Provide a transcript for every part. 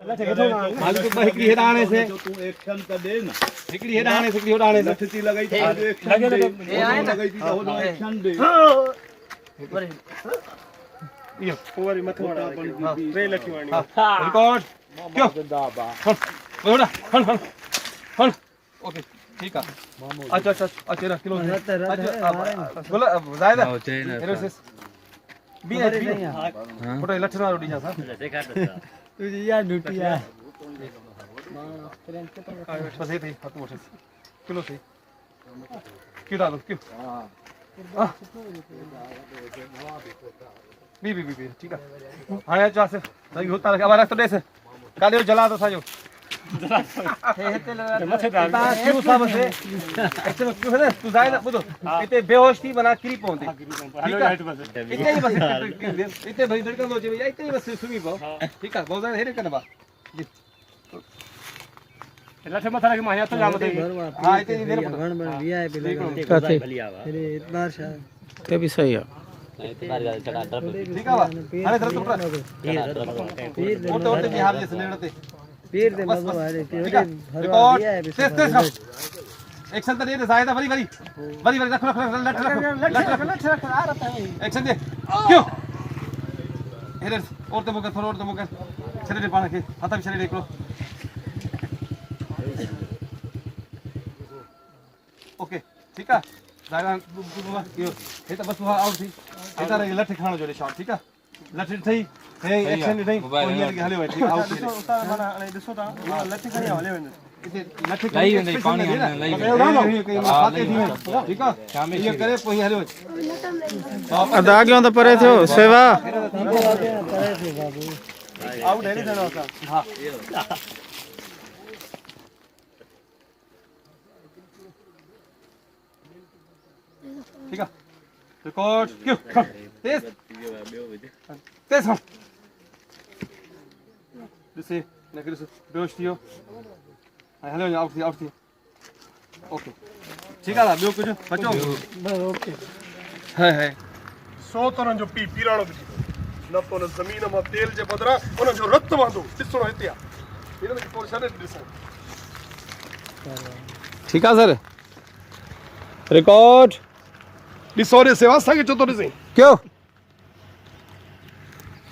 मालिक हिकड़ी हेडाणे से तू एक्शन त दे न हिकड़ी हेडाणे से हिकड़ी होडाणे से नथी लगाई तो एक्शन दे लगाई थी तो एक्शन दे यो ओवरी मथे वाला रे लखी वाणी रिकॉर्ड क्यों होड़ा हन ओके ठीक है अच्छा अच्छा किलो बोला जायदा एरोसिस बी फोटो लठना रोटी जा तुझे यार ड्यूटी है बस ये थी हाथ मोटे किलो से क्यों डालो क्यों बी ठीक है हाँ यार चार से सही होता है अब रास्ता दे से काले जला दो साजो मथे डाल क्यों सब से एक्चुअली क्यों है तू जायदा बुदो इते बेहोश थी बना क्री पहुंचे हेलो राइट बस इतने ही बस इतने भाई धड़कन हो जाए इतने ही बस सुनी पाओ ठीक है बहुत ज्यादा हेरे करना बा जी लठे मथा के माया तो जाम थे हां इतनी देर बन वीआईपी लगा काथे अरे इतना शायद ते भी सही है ठीक है बा अरे धर टुकड़ा और बिहार जैसे लेड़ते पीर दे मगो अरे रिकॉर्ड तेज एक्शन तो दे जायदा बड़ी रख लट आ रहा है एक्शन दे क्यों हेरे और तो मुकर थोड़ा और तो मुकर शरीर पाने के हाथ में शरीर देख लो ओके ठीक है जायदा यो ये तो बस वहां आउट थी इधर लट खाना जो शॉट ठीक है लट थी हे एक्शन नहीं कोई नहीं हले हुए ठीक आउट थी माना दिसो ता लठे खणी हले वने लाई वेंदी पानी लाई ठीक है ये करे पोई हले अदा क्यों तो परे थियो सेवा आउट है नहीं था हां ठीक है रिकॉर्ड क्यों तेज हम दिसे नेगेटिव बेहोश थियो हेलो आउट थी ओके ठीक है बियो कुछ बचो ओके है 100 तरह जो पीराणो बिजी न तो न जमीन में तेल जे बदरा उन जो रत वांदो दिसणो हिते आ इन में पोर छडे दिसो ठीक है सर रिकॉर्ड दिसो रे सेवा सागे चतो रे क्यों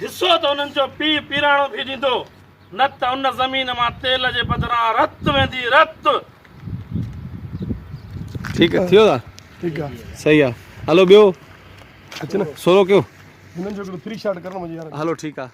हिस्सो तो उन्हनि जो पीराणो भेजींदो न त उन ज़मीन मां तेल जे बदिरां रत वेंदी रत ठीक है थियो दा ठीक है सही है हलो बियो अच्छा ना सोरो क्यों हिनन जो फ्री शॉट करनो मुझे यार हलो ठीक है